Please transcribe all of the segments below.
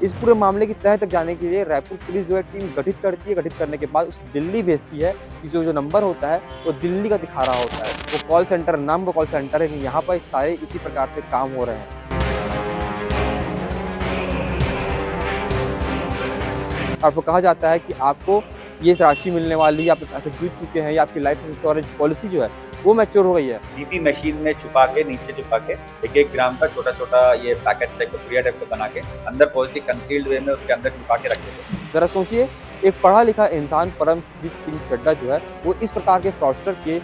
इस पूरे मामले की तह तक जाने के लिए रायपुर पुलिस जो है टीम गठित करती है। गठित करने के बाद उसे दिल्ली भेजती है कि जो नंबर होता है वो दिल्ली का दिखा रहा होता है। वो कॉल सेंटर नाम का कॉल सेंटर है कि यहाँ पर सारे इसी प्रकार से काम हो रहे हैं। आपको कहा जाता है कि आपको ये राशि मिलने वाली है, आप पैसे जीत चुके हैं या आपकी लाइफ इंश्योरेंस पॉलिसी जो है वो मैच्योर हो गई है। बीपी मशीन में छुपा के नीचे छुपा के 1-1 ग्राम का छोटा-छोटा ये पैकेट टाइप का पुड़िया टाइप का बना के अंदर पॉलिसी कंसील्ड वे में उसके अंदर छुपा के रखते थे। जरा सोचिए, एक पढ़ा लिखा इंसान परमजीत सिंह चड्ढा जो है वो इस प्रकार के फ्रॉडस्टर के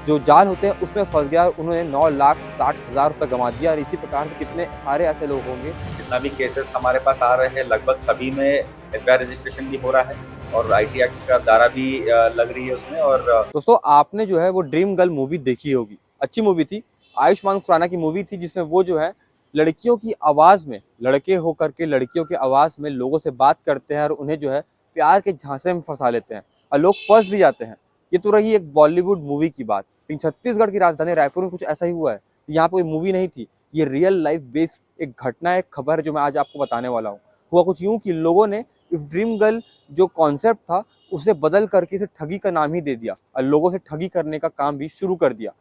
जो जाल होते हैं उसमें फंस गया। उन्होंने 9,60,000 रुपये गंवा दिया और इसी प्रकार से कितने सारे ऐसे लोग होंगे। जितना भी केसेस हमारे पास आ रहे हैं लगभग सभी में एफआईआर रजिस्ट्रेशन भी हो रहा है और आईटी एक्ट का धारा भी लग रही है उसमें। और दोस्तों, आपने जो है वो ड्रीम गर्ल मूवी देखी होगी, अच्छी मूवी थी, आयुष्मान खुराना की मूवी थी, जिसमें वो जो है लड़कियों की आवाज़ में, लड़के होकर के लड़कियों की आवाज़ में लोगों से बात करते हैं और उन्हें जो है प्यार के झांसे में फंसा लेते हैं और लोग फंस भी जाते हैं। ये तो रही एक बॉलीवुड मूवी की बात, लेकिन छत्तीसगढ़ की राजधानी रायपुर में कुछ ऐसा ही हुआ है। यहाँ कोई मूवी नहीं थी, ये रियल लाइफ बेस्ड एक घटना, एक खबर है जो मैं आज आपको बताने वाला हूँ। हुआ कुछ यूँ कि लोगों ने इस ड्रीम गर्ल जो कॉन्सेप्ट था उसे बदल करके इसे ठगी का नाम ही दे दिया और लोगों से ठगी करने का काम भी शुरू कर दिया।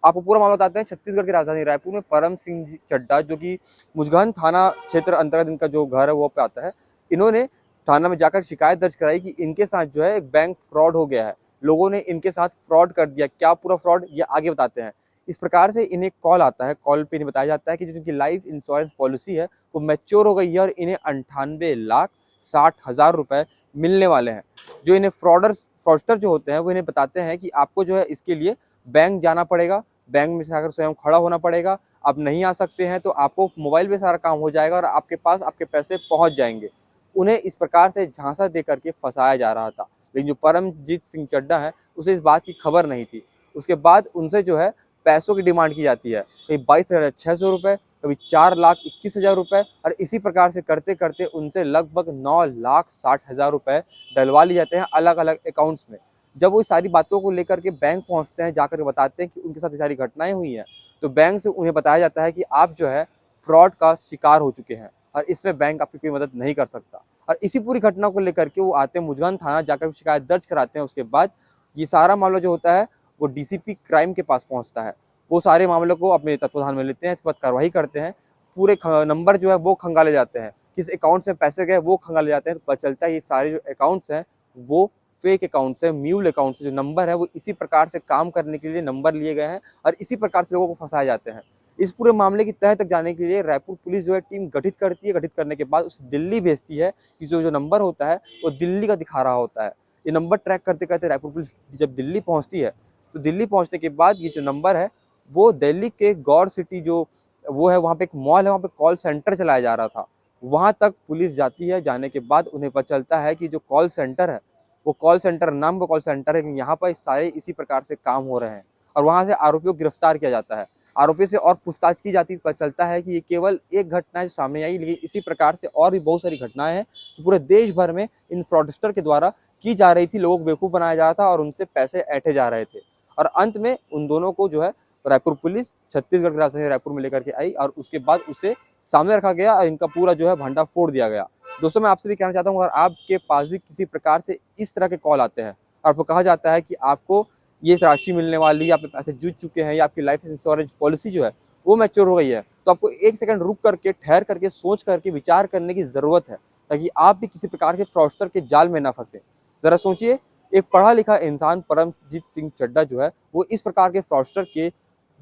आपको पूरा मामला बताते हैं। छत्तीसगढ़ की राजधानी रायपुर में परम सिंह जी चड्ढा, जो कि मुजगहन थाना क्षेत्र अंतर्गत इनका जो घर है वो पे आता है, इन्होंने थाना में जाकर शिकायत दर्ज कराई कि इनके साथ जो है एक बैंक फ्रॉड हो गया है। लोगों ने इनके साथ फ्रॉड कर दिया। क्या पूरा फ्रॉड, ये आगे बताते हैं। इस प्रकार से इन्हें कॉल आता है, कॉल पे इन्हें बताया जाता है कि जो इनकी लाइफ इंश्योरेंस पॉलिसी है वो मैच्योर हो गई है और इन्हें 98,60,000 रुपए मिलने वाले हैं। जो इन्हें फ्रॉडस्टर जो होते हैं वो इन्हें बताते हैं कि आपको जो है इसके लिए बैंक जाना पड़ेगा, बैंक में जाकर स्वयं खड़ा होना पड़ेगा। आप नहीं आ सकते हैं तो आपको मोबाइल पे सारा काम हो जाएगा और आपके पास आपके पैसे पहुंच जाएंगे। उन्हें इस प्रकार से झांसा दे करके फंसाया जा रहा था, लेकिन जो परमजीत सिंह चड्ढा है उसे इस बात की खबर नहीं थी। उसके बाद उनसे जो है पैसों की डिमांड की जाती है, कहीं 22,600 रुपये, कभी 4,21,000 रुपये, और इसी प्रकार से करते करते उनसे लगभग 9,60,000 रुपये डलवा लिए जाते हैं अलग अलग अकाउंट्स में। जब वो सारी बातों को लेकर के बैंक पहुंचते हैं, जाकर के बताते हैं कि उनके साथ ये सारी घटनाएं हुई हैं, तो बैंक से उन्हें बताया जाता है कि आप जो है फ्रॉड का शिकार हो चुके हैं और इसमें बैंक आपकी कोई मदद नहीं कर सकता। और इसी पूरी घटना को लेकर के वो आते हैं मुजगहन थाना, जाकर शिकायत दर्ज कराते हैं। उसके बाद ये सारा मामला जो होता है वो डीसीपी क्राइम के पास पहुंचता है। वो सारे मामलों को अपने तत्वाधान में लेते हैं, इसके बाद कार्रवाई करते हैं। पूरे नंबर जो है वो खंगाले जाते हैं, किस अकाउंट से पैसे गए वो खंगाले जाते हैं। तो पता चलता है ये सारे जो अकाउंट्स हैं वो फेक अकाउंट्स है, म्यूल अकाउंट्स है। जो नंबर है वो इसी प्रकार से काम करने के लिए नंबर लिए गए हैं और इसी प्रकार से लोगों को फंसाए जाते हैं। इस पूरे मामले की तह तक जाने के लिए रायपुर पुलिस जो है टीम गठित करती है। गठित करने के बाद उसे दिल्ली भेजती है कि जो नंबर होता है वो दिल्ली का दिखा रहा होता है। ये नंबर ट्रैक करते करते रायपुर पुलिस जब दिल्ली पहुंचती है, तो दिल्ली पहुंचने के बाद ये जो नंबर है वो दिल्ली के गौर सिटी जो वो है, वहाँ पे एक मॉल है, वहाँ पे कॉल सेंटर चलाया जा रहा था, वहाँ तक पुलिस जाती है। जाने के बाद उन्हें पता चलता है कि जो कॉल सेंटर है वो कॉल सेंटर नाम का कॉल सेंटर है कि यहाँ पर सारे इसी प्रकार से काम हो रहे हैं। और वहाँ से आरोपियों को गिरफ्तार किया जाता है। आरोपी से और पूछताछ की जाती है, पता चलता है कि ये केवल एक घटना है जो सामने आई, लेकिन इसी प्रकार से और भी बहुत सारी घटनाएं हैं जो पूरे देश भर में इन फ्रॉडस्टर के द्वारा की जा रही थी। लोगों को बेवकूफ़ बनाया जा रहा था और उनसे पैसे ऐंठे जा रहे थे। और अंत में उन दोनों को जो है रायपुर पुलिस छत्तीसगढ़ की राजधानी रायपुर में लेकर के आई और उसके बाद उसे सामने रखा गया और इनका पूरा जो है भंडा फोड़ दिया गया। दोस्तों, मैं आपसे भी कहना चाहता हूँ, अगर आपके पास भी किसी प्रकार से इस तरह के कॉल आते हैं और आपको कहा जाता है कि आपको ये राशि मिलने वाली है, आप पैसे जीत चुके हैं या आपकी लाइफ इंश्योरेंस पॉलिसी जो है वो मैच्योर हो गई है, तो आपको एक सेकंड रुक करके, ठहर करके, सोच करके, विचार करने की ज़रूरत है, ताकि आप भी किसी प्रकार के फ्रॉडस्टर के जाल में ना फंसे। ज़रा सोचिए, एक पढ़ा लिखा इंसान परमजीत सिंह चड्ढा जो है वो इस प्रकार के फ्रॉडस्टर के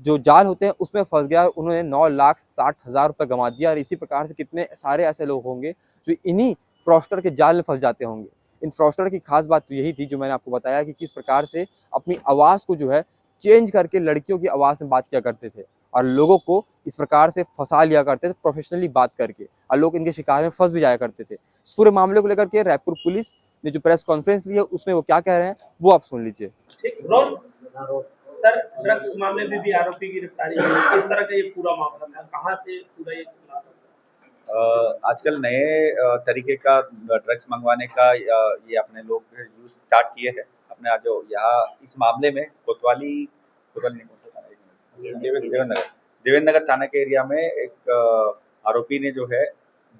जो जाल होते हैं उसमें फंस गया। उन्होंने 9,60,000 रुपये गंवा दिया और इसी प्रकार से कितने सारे ऐसे लोग होंगे जो इन्हीं फ्रॉडस्टर के जाल में फंस जाते होंगे। इन फ्रॉडस्टर की खास बात तो यही थी जो मैंने आपको बताया कि किस प्रकार से अपनी आवाज़ को जो है चेंज करके लड़कियों की आवाज़ में बात किया करते थे और लोगों को इस प्रकार से फंसा लिया करते थे प्रोफेशनली बात करके, और लोग इनके शिकार में फंस भी जाया करते थे। इस पूरे मामले को लेकर के रायपुर पुलिस ने जो प्रेस कॉन्फ्रेंस ली है उसमें वो क्या कह रहे हैं वो आप सुन लीजिए। ठीक रोल सर, ड्रग्स मामले में भी आरोपी की गिरफ्तारी हुई। किस तरह का ये पूरा मामला था, कहाँ से पूरा ये खुला था? आजकल नए तरीके का ड्रग्स मंगवाने का ये अपने लोग यूज स्टार्ट किए हैं। अपने आज जो यहाँ इस मामले में कोतवाली नहीं, कौन सा थाना, एक मिनट, देवेंद्र नगर थाना के एरिया में एक आरोपी ने जो है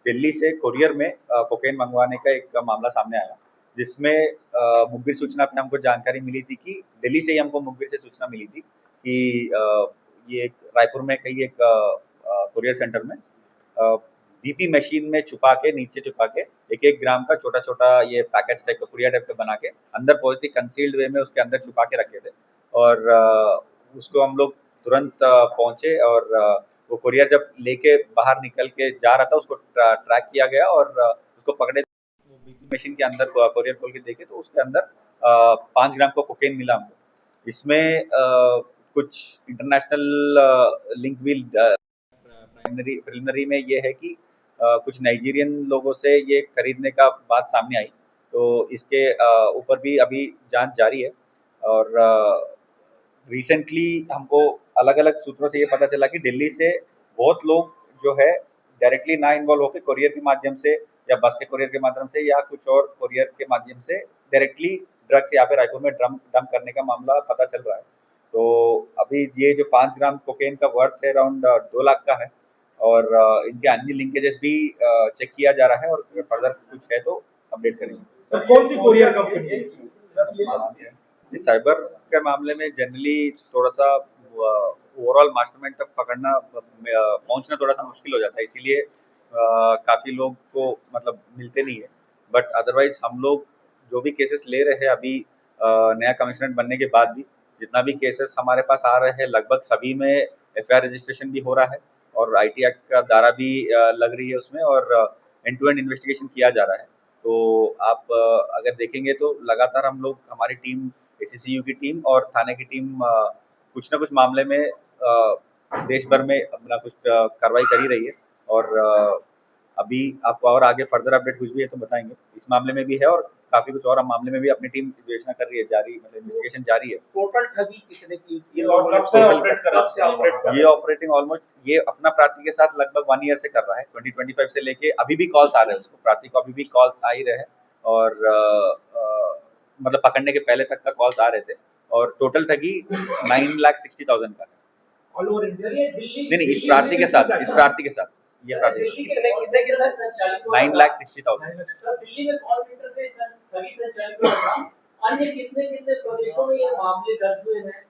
दिल्ली से कोरियर में कोकेन मंगवाने का एक मामला सामने आया, जिसमें मुखबिर सूचना पे हमको जानकारी मिली थी कि दिल्ली से ही हमको मुखबिर से सूचना मिली थी कि ये रायपुर में कहीं एक कोरियर सेंटर में बीपी मशीन में छुपा के, नीचे छुपा के 1-1 ग्राम का छोटा-छोटा ये पैकेज टाइप का, पुड़िया टाइप का बना के अंदर बहुत ही कंसील्ड वे में उसके अंदर छुपा के रखे थे। और उसको हम लोग तुरंत पहुंचे और वो कोरियर जब लेके बाहर निकल के जा रहा था, उसको ट्रैक किया गया और उसको पकड़े। वो बीपी मशीन के अंदर कोरियर खोल के देखे तो उसके अंदर 5 ग्राम का कोकेन मिला हमको। इसमें कुछ इंटरनेशनल लिंक भी प्रिलिमिनरी में ये है कि कुछ नाइजीरियन लोगों से ये खरीदने का बात सामने आई, तो इसके ऊपर भी अभी जांच जारी है। और रिसेंटली हमको अलग-अलग सूत्रों से ये पता चला कि दिल्ली से बहुत लोग जो है डायरेक्टली ना इन्वॉल्व होकर कोरियर के माध्यम से या बस के कोरियर के माध्यम से या कुछ और कोरियर के माध्यम से डायरेक्टली ड्रग्स यहाँ पे रायपुर में डंप करने का मामला पता चल रहा है। तो अभी ये जो 5 ग्राम कोकेन का वर्थ है अराउंड 2 लाख का है और इनके अन्य लिंकेजेस भी चेक किया जा रहा है और फर्दर कुछ है तो अपडेट करेंगे। सर कौन सी कोरियर कंपनी है? इस साइबर के मामले में जनरली थोड़ा सा ओवरऑल मास्टरमाइंड तक पकड़ना पहुंचना थोड़ा सा मुश्किल हो जाता है, इसीलिए काफ़ी लोग को मतलब मिलते नहीं है। बट अदरवाइज हम लोग जो भी केसेस ले रहे हैं अभी नया कमिश्नर बनने के बाद भी जितना भी केसेस हमारे पास आ रहे हैं लगभग सभी में एफआईआर रजिस्ट्रेशन भी हो रहा है और आईटी एक्ट का धारा भी लग रही है उसमें और एंड टू एंड इन्वेस्टिगेशन किया जा रहा है। तो आप अगर देखेंगे तो लगातार हम लोग, हमारी टीम, एसीसीयू की टीम और थाने की टीम कुछ ना कुछ मामले में देश भर में अपना कुछ कार्रवाई कर ही रही है और अभी आपको और आगे फर्दर अपडेट कुछ भी है तो बताएंगे। इस मामले में भी है और काफी कुछ और मामले में भी अपनी टीम विवेचना कर रही है, जारी मतलब इन्वेस्टिगेशन जारी है। टोटल ठगी कितने की ये और कब से ऑपरेट कर रहा है? ये ऑपरेटिंग ऑलमोस्ट ये अपना प्रार्थी के साथ लगभग 1 ईयर से कर रहा है। 2025 से लेके अभी भी कॉल्स आ रहे हैं उसको, प्रार्थी को अभी भी कॉल्स आ ही रहे हैं और मतलब पकड़ने के पहले तक का कॉल्स आ रहे थे और टोटल ठगी 9,60,000 का है। All over India? नहीं, इस प्रार्थी के साथ ये प्रार्थी दिल्ली के कितने के साथ संचालित हुआ? 9,60,000। सर दिल्ली में कॉल सेंटर से ठगी संचालित हुआ था। अन्य कितने कितने प्रदेशों में ये मामले दर्ज हुए हैं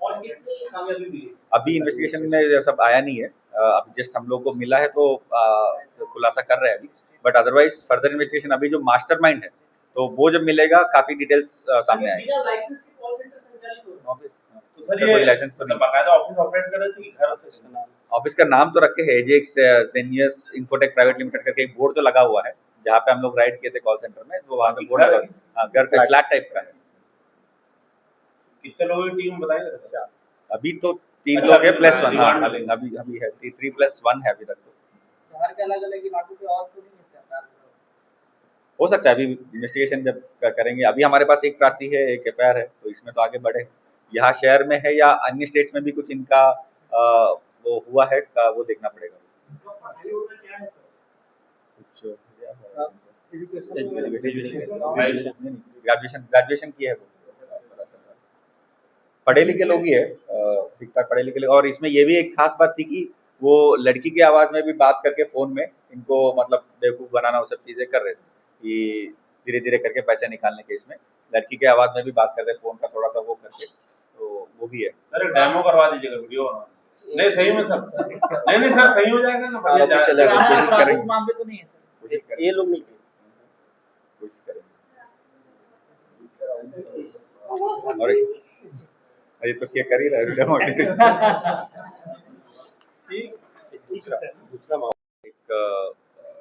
और कितनी कामयाबी मिली? अभी इन्वेस्टिगेशन में सब आया नहीं है, अभी जस्ट हम लोग को मिला है तो खुलासा कर रहे हैं अभी। बट अदरवाइज फर्दर इन्वेस्टिगेशन अभी जो मास्टरमाइंड है तो वो जब मिलेगा काफी डिटेल्स सामने आएंगे। बिना लाइसेंस के कॉल सेंटर संचालित हुआ? तो सर ये लाइसेंस पर बकायदा ऑफिस ऑपरेट कर रहे थे कि घर ऑफिस का नाम? ऑफिस का नाम तो रखे है एजेक्स सेनियर्स इन्फोटेक प्राइवेट लिमिटेड करके एक बोर्ड तो लगा हुआ है जहाँ पे हम लोग राइड किए थे कॉल सेंटर में, तो वहाँ पे बोर्ड लगा है। हाँ, घर पे फ्लैट टाइप का है। कितने लोगों की टीम बताएंगे? अभी तो 3 लोग है प्लस 1। हाँ, अभी है 3+1 है अभी तक। तो शहर के अलग-अलग इलाकों के और तो नहीं है सरकार? हो सकता है अभी इन्वेस्टिगेशन जब करेंगे। अभी हमारे पास एक प्रार्थी है, एक एफआईआर है, तो इसमें तो आगे बढ़े। यहाँ शहर में है या अन्य स्टेट्स में भी कुछ इनका वो हुआ है का वो देखना पड़ेगा। ग्रेजुएशन की है वो, पढ़े लिखे लोग ही है, ठीक ठाक पढ़े लिखे लोग। और इसमें ये भी एक खास बात थी कि वो लड़की की आवाज में भी बात करके फोन में इनको मतलब बेवकूफ बनाना वो सब चीजें कर रहे थे कि धीरे धीरे करके पैसे निकालने के। इसमें लड़की के आवाज में भी बात कर रहे फोन का थोड़ा सा वो करके, तो वो भी है। सर डेमो करवा दीजिएगा, वीडियो नहीं सही में सर? नहीं सर सही हो जाएगा ना, बढ़िया चलेगा, कोशिश करेंगे। मामले तो नहीं है सर, कोशिश करेंगे, ये लोग नहीं कोशिश करेंगे। और ये तो क्या कर ही रहा है दूसरा मामला, एक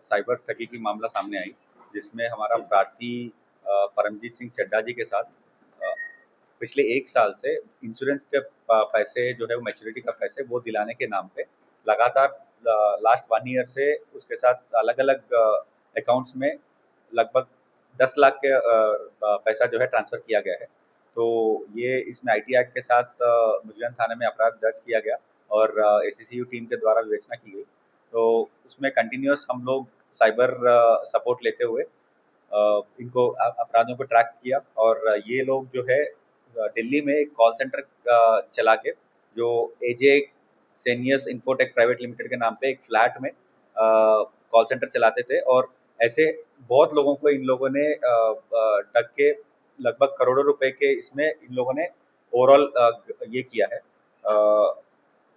साइबर ठगी की मामला सामने आई जिसमें हमारा प्रार्थी परमजीत सिंह चड्ढा जी के साथ पिछले 1 साल से इंश्योरेंस के पैसे जो है वो मैच्योरिटी का पैसे वो दिलाने के नाम पे लगातार लास्ट 1 ईयर से उसके साथ अलग अलग अकाउंट्स में लगभग 10 लाख के पैसा जो है ट्रांसफ़र किया गया है। तो ये इसमें आईटी एक्ट के साथ मुजफ्फरनगर थाने में अपराध दर्ज किया गया और एसीसीयू टीम के द्वारा विवेचना की गई। तो उसमें कंटिन्यूअस हम लोग साइबर सपोर्ट लेते हुए इनको अपराधों को ट्रैक किया और ये लोग जो है दिल्ली में एक कॉल सेंटर चला के जो एजे सेनियर्स इन्फोटेक प्राइवेट लिमिटेड के नाम पे एक फ्लैट में कॉल सेंटर चलाते थे और ऐसे बहुत लोगों को इन लोगों ने ठग के लगभग करोड़ों रुपए के इसमें इन लोगों ने ओवरऑल ये किया है।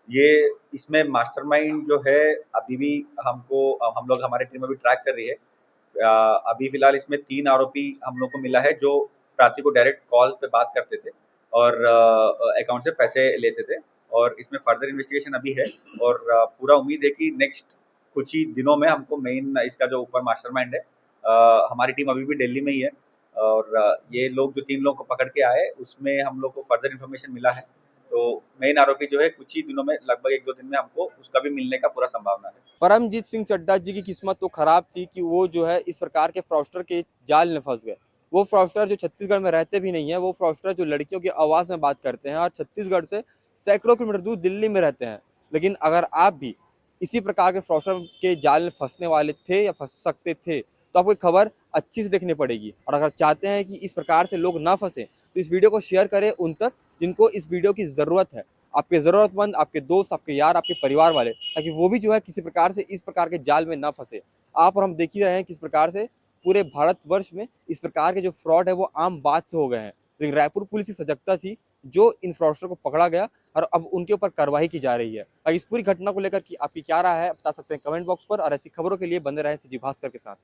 ये इसमें मास्टरमाइंड जो है अभी भी हम लोग हमारी टीम अभी ट्रैक कर रही है। अभी फिलहाल इसमें 3 आरोपी हम लोग को मिला है जो प्रार्थी को डायरेक्ट कॉल पे बात करते थे और अकाउंट से पैसे लेते थे और इसमें फर्दर इन्वेस्टिगेशन अभी है और पूरा उम्मीद है कि नेक्स्ट कुछ ही दिनों में हमको मेन इसका जो ऊपर मास्टरमाइंड है, हमारी टीम अभी भी दिल्ली में ही है और ये लोग जो 3 लोगों को पकड़ के आए उसमें हम लोग को फर्दर इन्फॉर्मेशन मिला है। तो मेन आरोपी जो है कुछ ही दिनों में लगभग 1-2 दिन में हमको उसका भी मिलने का पूरा संभावना है। परमजीत सिंह चड्ढा जी की किस्मत तो खराब थी कि वो जो है इस प्रकार के फ्रॉडस्टर के जाल में फंस गए। वो फ्रॉडस्टर जो छत्तीसगढ़ में रहते भी नहीं है, वो फ्रॉडस्टर जो लड़कियों की आवाज़ में बात करते हैं और छत्तीसगढ़ से सैकड़ों किलोमीटर दूर दिल्ली में रहते हैं। लेकिन अगर आप भी इसी प्रकार के फ्रॉडस्टर के जाल में फंसने वाले थे या फंस सकते थे, तो आपको एक खबर अच्छी से देखनी पड़ेगी। और अगर चाहते हैं कि इस प्रकार से लोग ना फंसे, तो इस वीडियो को शेयर करें उन तक जिनको इस वीडियो की ज़रूरत है। आपके ज़रूरतमंद, आपके दोस्त, आपके यार, आपके परिवार वाले, ताकि वो भी जो है किसी प्रकार से इस प्रकार के जाल में ना फंसे। आप और हम देख ही रहे हैं किस प्रकार से पूरे भारतवर्ष में इस प्रकार के जो फ्रॉड है वो आम बात से हो गए हैं। लेकिन रायपुर पुलिस की सजगता थी, जो इन फ्रॉडस्टर को पकड़ा गया और अब उनके ऊपर कार्रवाई की जा रही है। इस पूरी घटना को लेकर कि आपकी क्या राय है बता सकते हैं कमेंट बॉक्स पर और ऐसी खबरों के लिए बने रहें सीजी भास्कर के साथ।